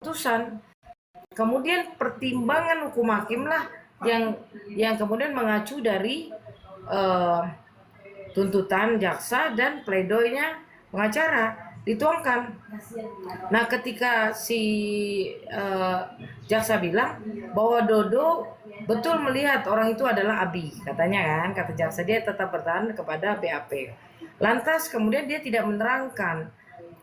putusan. Kemudian pertimbangan hukum hakim lah yang kemudian mengacu dari tuntutan jaksa dan pledoinya pengacara dituangkan. Nah, ketika si jaksa bilang bahwa Dodo betul melihat orang itu adalah Abi, katanya kan, kata jaksa, dia tetap bertahan kepada BAP. Lantas kemudian dia tidak menerangkan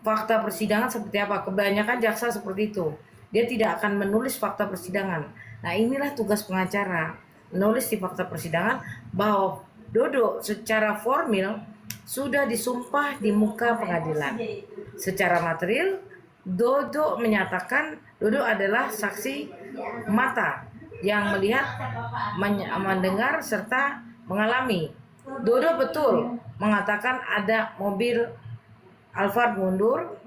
fakta persidangan seperti apa. Kebanyakan jaksa seperti itu. Dia tidak akan menulis fakta persidangan. Nah, inilah tugas pengacara, menulis di fakta persidangan bahwa Dodo secara formil sudah disumpah di muka pengadilan. Secara material, Dodo menyatakan Dodo adalah saksi mata yang melihat, mendengar, serta mengalami. Dodo betul mengatakan ada mobil Alphard mundur,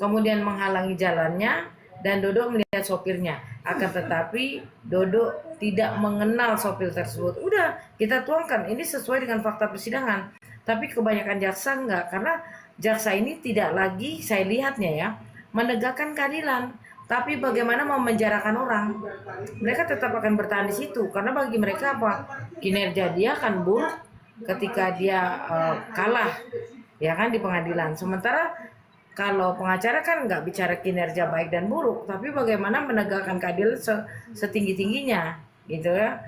kemudian menghalangi jalannya, dan Dodo melihat sopirnya. Akan tetapi Dodo tidak mengenal sopir tersebut. Udah, kita tuangkan, ini sesuai dengan fakta persidangan. Tapi kebanyakan jaksa enggak, karena jaksa ini tidak lagi, saya lihatnya ya, menegakkan keadilan, tapi bagaimana memenjarakan orang. Mereka tetap akan bertahan di situ, karena bagi mereka apa? Kinerja dia akan buruk ketika dia kalah, ya kan, di pengadilan. Sementara kalau pengacara kan nggak bicara kinerja baik dan buruk, tapi bagaimana menegakkan keadilan setinggi-tingginya, gitu ya,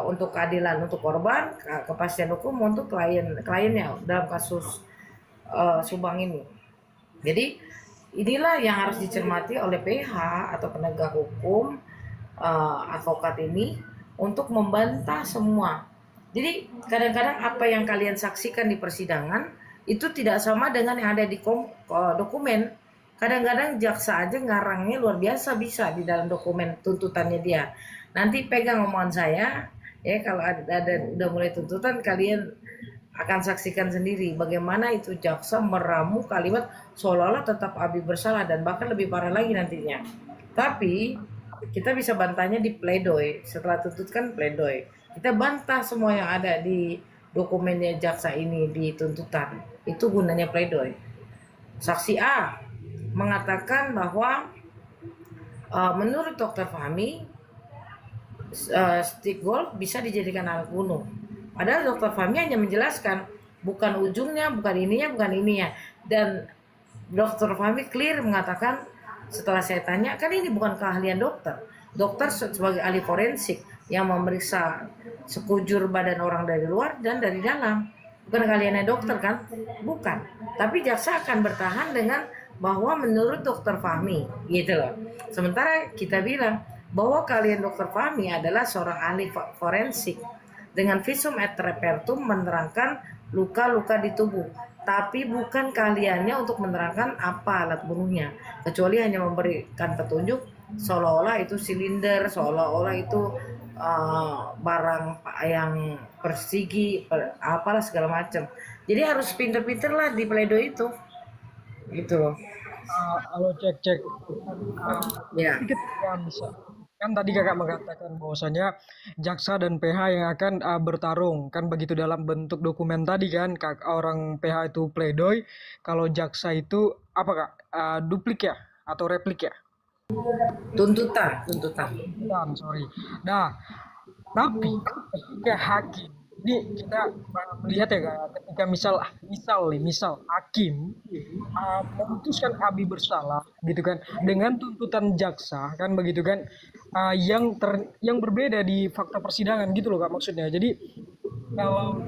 untuk keadilan untuk korban, kepastian hukum untuk kliennya dalam kasus Subang ini. Jadi inilah yang harus dicermati oleh PH atau penegak hukum, advokat ini, untuk membantah semua. Jadi kadang-kadang apa yang kalian saksikan di persidangan itu tidak sama dengan yang ada di dokumen. Kadang-kadang jaksa aja ngarangnya luar biasa bisa di dalam dokumen tuntutannya dia. Nanti pegang omongan saya, ya, kalau ada udah mulai tuntutan, kalian akan saksikan sendiri bagaimana itu jaksa meramu kalimat seolah-olah tetap Abi bersalah, dan bahkan lebih parah lagi nantinya. Tapi kita bisa bantahnya di pledoi. Setelah tuntutkan pledoi, kita bantah semua yang ada di dokumennya jaksa ini di tuntutan. Itu gunanya pledoi. Saksi A mengatakan bahwa menurut Dokter Fahmi stick golf bisa dijadikan alat bunuh. Padahal Dokter Fahmi hanya menjelaskan bukan ujungnya, bukan ininya. Dan Dokter Fahmi clear mengatakan, setelah saya tanya, kan ini bukan keahlian dokter. Dokter sebagai ahli forensik yang memeriksa sekujur badan orang dari luar dan dari dalam. Bukan keahliannya dokter kan? Bukan. Tapi jaksa akan bertahan dengan bahwa menurut Dokter Fahmi, gitu loh. Sementara kita bilang bahwa kalian Dokter Fahmi adalah seorang ahli forensik dengan visum et repertum menerangkan luka-luka di tubuh, tapi bukan keahliannya untuk menerangkan apa alat bunuhnya, kecuali hanya memberikan petunjuk seolah-olah itu silinder, seolah-olah itu barang yang persegi, apalah segala macam. Jadi harus pinter-pinter lah di pledoi itu, gitu loh. Halo, cek. Ya. Sedikit ya bisa. Kan tadi kakak mengatakan bahwasanya jaksa dan PH yang akan bertarung kan begitu dalam bentuk dokumen tadi kan orang PH itu pledoi, kalau jaksa itu apa kak, duplik ya atau replik ya? Tuntutan. Sorry. Nah, tapi ketika hakim ini kita melihat ya kak, ketika misal hakim memutuskan Abi bersalah gitu kan dengan tuntutan jaksa kan begitu kan, yang berbeda di fakta persidangan gitu loh kak, maksudnya. Jadi kalau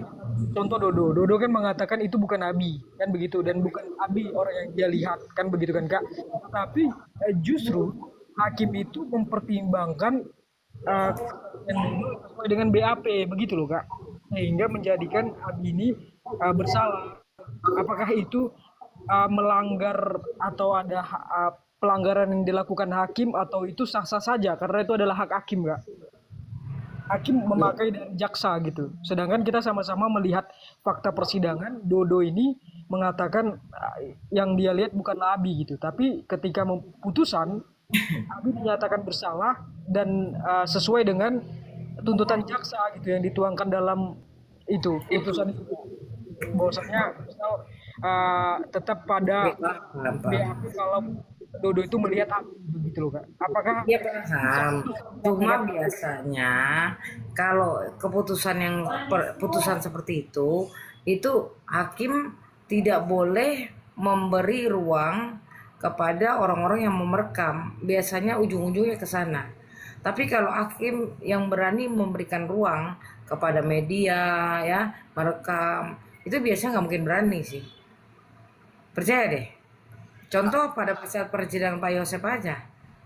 contoh Dodo kan mengatakan itu bukan Abi kan begitu, dan bukan Abi orang yang dia lihat kan begitu kan kak, tapi justru hakim itu mempertimbangkan uh, sesuai dengan BAP begitu loh kak, sehingga menjadikan Abi ini bersalah. Apakah itu melanggar atau ada pelanggaran yang dilakukan hakim, atau itu sah-sah saja karena itu adalah hak hakim kak? Hakim memakai dari jaksa gitu. Sedangkan kita sama-sama melihat fakta persidangan, Dodo ini mengatakan yang dia lihat bukanlah Abi gitu. Tapi ketika putusan, Abi dinyatakan bersalah dan sesuai dengan tuntutan jaksa gitu yang dituangkan dalam itu putusan itu, bahwasanya misal tetap pada BAP kalau Dodo itu melihat api begitu loh Kak. Apakah Dia paham. Cuma melihat biasanya kalau putusan seperti itu hakim tidak boleh memberi ruang kepada orang-orang yang merekam. Biasanya ujung-ujungnya ke sana. Tapi kalau hakim yang berani memberikan ruang kepada media ya merekam, itu biasanya nggak mungkin berani sih. Percaya deh. Contoh pada saat persidangan Pak Yosep aja,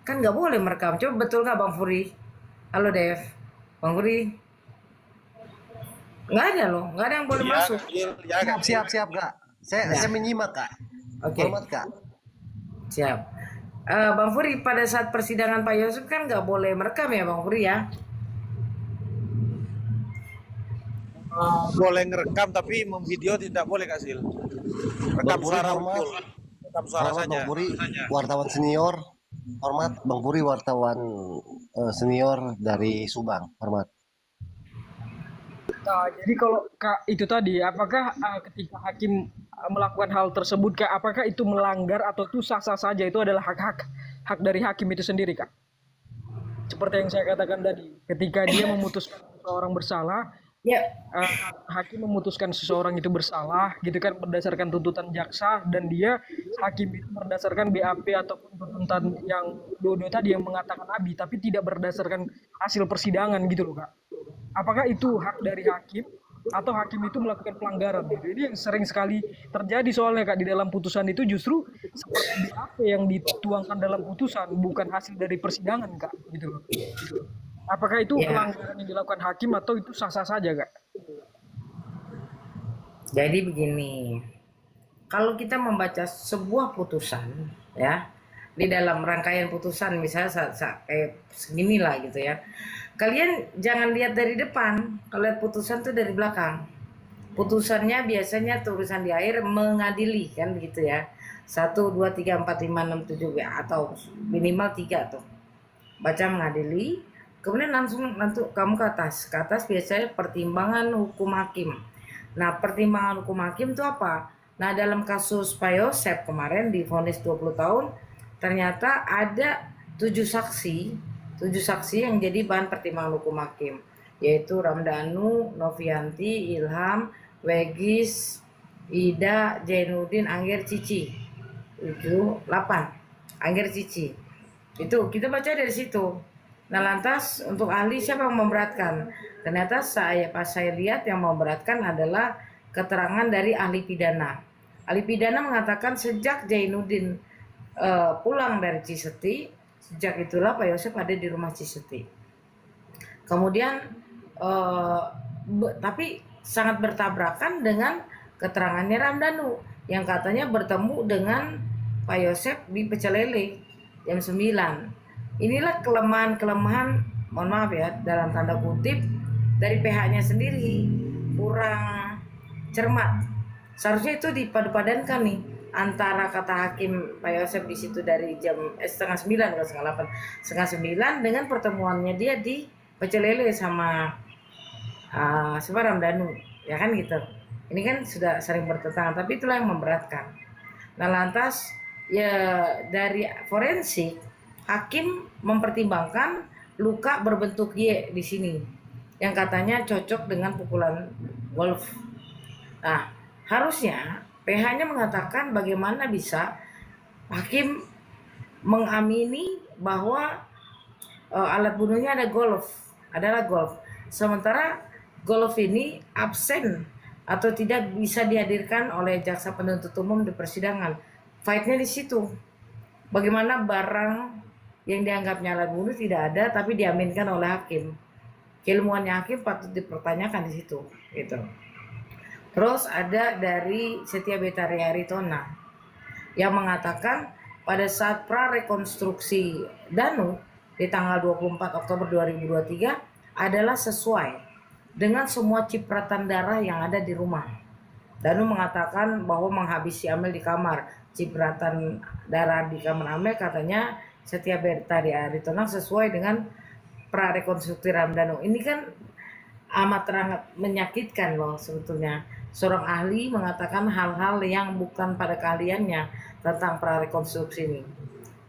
kan nggak boleh merekam. Coba betul nggak Bang Furi? Halo Dev, Bang Furi, nggak ada loh, nggak ada yang boleh Ya, masuk. kecil, ya Siap, kecil. siap, siap, Kak. Saya Nah, menyimak, Kak. oke, Hormat, Kak. siap. Bang Furi, pada saat persidangan Pak Yosep kan nggak boleh merekam ya Bang Furi ya? Boleh ngerekam tapi memvideo tidak boleh Kak Sil. Bang Rekam Puri, suara hormat. betul. Rekam suara Hormat, saja. Bang Puri, wartawan senior. Hormat, Bang Puri, wartawan senior dari Subang. Hormat. Nah, jadi kalau Kak itu tadi, apakah ketika hakim melakukan hal tersebut, Kak, apakah itu melanggar atau itu sah-sah saja? Itu adalah hak dari hakim itu sendiri, Kak. Seperti yang saya katakan tadi, ketika dia memutuskan seseorang bersalah, Ya, eh, hakim memutuskan seseorang itu bersalah, gitu kan, berdasarkan tuntutan jaksa, dan dia hakim itu berdasarkan BAP ataupun tuntutan yang Dodo tadi yang mengatakan Abi, tapi tidak berdasarkan hasil persidangan gitu loh, Kak. Apakah itu hak dari hakim atau hakim itu melakukan pelanggaran gitu. Ini yang sering sekali terjadi soalnya Kak di dalam putusan itu justru seperti BAP yang dituangkan dalam putusan bukan hasil dari persidangan Kak gitu loh. Apakah itu ya. pelanggaran yang dilakukan hakim atau itu sah-sah saja Kak? Jadi begini, kalau kita membaca sebuah putusan, ya, di dalam rangkaian putusan misalnya kayak segini lah gitu ya. Kalian jangan lihat dari depan, kalau lihat putusan tuh dari belakang. Putusannya biasanya tulisan di akhir mengadili kan begitu ya. 1, 2, 3, 4, 5, 6, 7 atau minimal 3 tuh. Baca mengadili, kemudian langsung nanti kamu ke atas. Ke atas biasanya pertimbangan hukum hakim. Nah, pertimbangan hukum hakim itu apa? Nah, dalam kasus Pak Yosep kemarin divonis 20 tahun, ternyata ada 7 saksi, 7 saksi yang jadi bahan pertimbangan hukum hakim, yaitu Ramdhanu, Novianti, Ilham, Wegis, Ida, Jainuddin, Angger, Cici. 7, 8. Angger, Cici. Itu kita baca dari situ. Nah, lantas untuk ahli siapa yang memberatkan? Ternyata pas saya lihat yang memberatkan adalah keterangan dari ahli pidana. Ahli pidana mengatakan sejak Jainuddin pulang dari Ciseti, sejak itulah Pak Yosep ada di rumah Ciseti. Kemudian tapi sangat bertabrakan dengan keterangannya Ramdhanu yang katanya bertemu dengan Pak Yosep di Pecel Lele jam 9. Inilah kelemahan-kelemahan, mohon maaf ya, dalam tanda kutip dari pihaknya sendiri kurang cermat. Seharusnya itu dipadu-padankan nih antara kata hakim Pak Yosep di situ dari jam setengah 9 atau setengah 8, setengah 9 dengan pertemuannya dia di Pecel Lele sama siapa Ramdhanu, ya kan gitu. Ini kan sudah sering bertentangan, tapi itulah yang memberatkan. Nah, lantas ya dari forensik hakim mempertimbangkan luka berbentuk Y di sini yang katanya cocok dengan pukulan golf. Nah, harusnya PH-nya mengatakan bagaimana bisa hakim mengamini bahwa alat bunuhnya adalah golf. Sementara golf ini absen atau tidak bisa dihadirkan oleh jaksa penuntut umum di persidangan. Fight-nya di situ. Bagaimana barang yang dianggapnya alat bunuh tidak ada tapi diaminkan oleh hakim. Keilmuannya hakim patut dipertanyakan di situ, gitu. Terus ada dari Setia Betari Aritona yang mengatakan pada saat prarekonstruksi Danu di tanggal 24 Oktober 2023 adalah sesuai dengan semua cipratan darah yang ada di rumah. Danu mengatakan bahwa menghabisi Amel di kamar. Cipratan darah di kamar Amel katanya Setia Betari Aritona sesuai dengan prarekonstruksi Ramdhanu. Ini kan amat sangat menyakitkan loh sebetulnya. Seorang ahli mengatakan hal-hal yang bukan pada keahliannya tentang prarekonstruksi ini.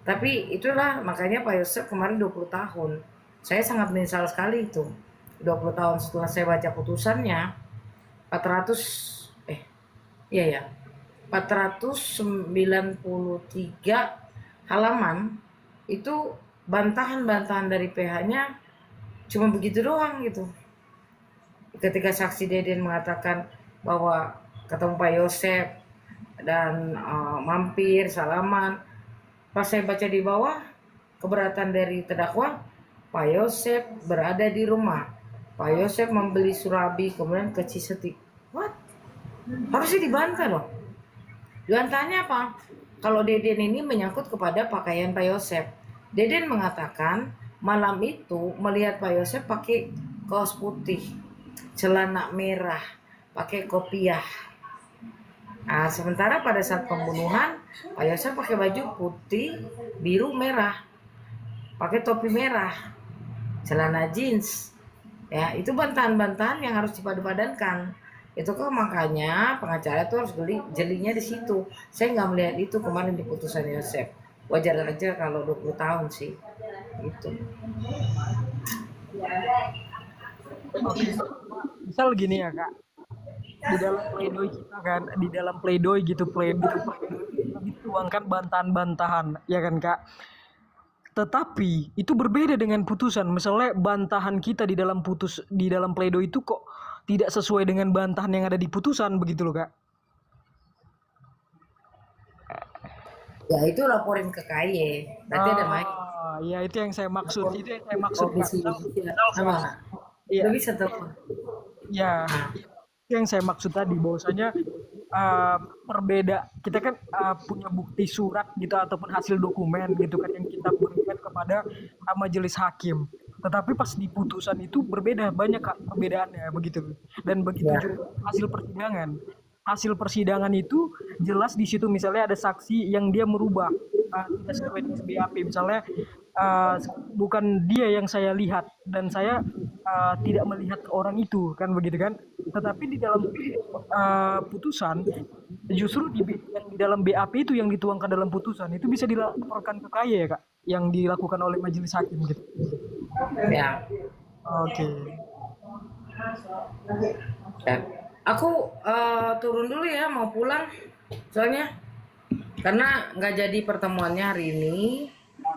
Tapi itulah makanya Pak Yosef kemarin 20 tahun. Saya sangat menyesal sekali itu. 20 tahun setelah saya baca putusannya, 400 iya ya, 493 halaman itu bantahan-bantahan dari PH-nya cuma begitu doang gitu. Ketika saksi Deden mengatakan bahwa ketemu Pak Yosef dan mampir salaman, pas saya baca di bawah keberatan dari terdakwa, Pak Yosef berada di rumah, Pak Yosef membeli surabi kemudian ke Cisetik. What? Harusnya dibantah loh. Dibantahnya apa? Kalau Deden ini menyangkut kepada pakaian Pak Yosef. Deden mengatakan malam itu melihat Pak Yosef pakai kaos putih, celana merah, pakai kopiah. Nah, sementara pada saat pembunuhan Pak Yosef pakai baju putih, biru, merah, pakai topi merah, celana jeans. Ya, itu bantahan-bantahan yang harus dipadu-padankan. Itu kan makanya pengacara itu harus jelinya di situ. Saya nggak melihat itu kemarin di putusan Yosef. Wajar aja kalau 20 tahun sih. Gitu. Oke, misal gini ya kak, di dalam pledoi kita kan, di dalam pledoi gitu, pledoi dituangkan bantahan-bantahan, ya kan kak. Tetapi itu berbeda dengan putusan. Misalnya bantahan kita di dalam pledoi itu kok tidak sesuai dengan bantahan yang ada di putusan, begitu loh kak. Ya itu laporin ke KY. Berarti ada main. Ya itu yang saya maksud. Itu yang saya maksud. Komisi sama. Iya. Bisa telepon. Ya, itu yang saya maksud tadi bahwasanya kita kan punya bukti surat gitu ataupun hasil dokumen gitu kan yang kita berikan kepada majelis hakim. Tetapi pas di putusan itu berbeda, banyak kak perbedaannya begitu. Dan begitu juga hasil persidangan itu jelas di situ, misalnya ada saksi yang dia merubah tidak sesuai dengan BAP, misalnya bukan dia yang saya lihat dan saya tidak melihat orang itu kan begitu kan. Tetapi di dalam putusan justru yang di dalam BAP itu yang dituangkan dalam putusan itu bisa dilaporkan ke KY ya kak, yang dilakukan oleh majelis hakim gitu. Ya. Oke. Ya. Aku turun dulu ya, mau pulang soalnya karena nggak jadi pertemuannya hari ini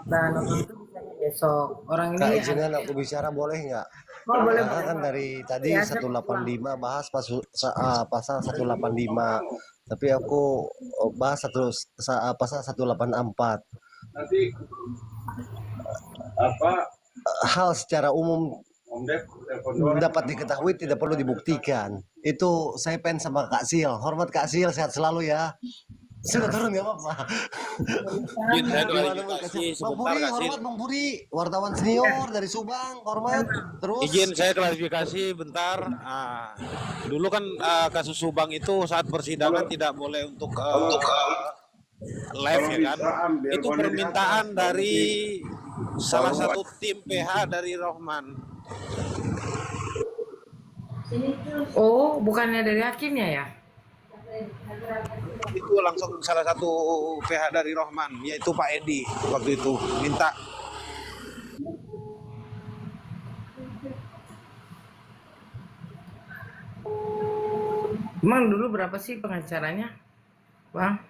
dan itu besok. Orang Kak, ini izinkan aku bicara boleh nggak? oh, boleh, Karena boleh. kan dari tadi Ya, 185 bahas pasal 185, tapi aku bahas pasal 184. Nanti apa Hal secara umum Om Dep telepon dulu. dapat diketahui tidak perlu dibuktikan. Itu saya pengen sama Kak Sil. Hormat Kak Sil, sehat selalu ya. Sudah turun nggak apa-apa. Izin saya Gimana, Bang klarifikasi Bang sebentar Puri, Kak Sil. hormat Bang Puri, wartawan senior dari Subang, hormat. Terus Izin saya klarifikasi bentar. Dulu kan kasus Subang itu saat persidangan tidak boleh untuk live ya kan. Itu permintaan dari salah satu tim PH dari Rohman. Oh, bukannya dari hakimnya ya? Itu langsung salah satu PH dari Rohman, yaitu Pak Edi waktu itu minta. Emang dulu berapa sih pengacaranya, Bang?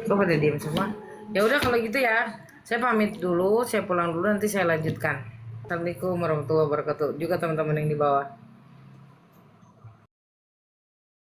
Kok pada diem semua? Ya udah kalau gitu ya, saya pamit dulu, saya pulang dulu, nanti saya lanjutkan. Assalamualaikum warahmatullahi wabarakatuh. Juga teman-teman yang di bawah.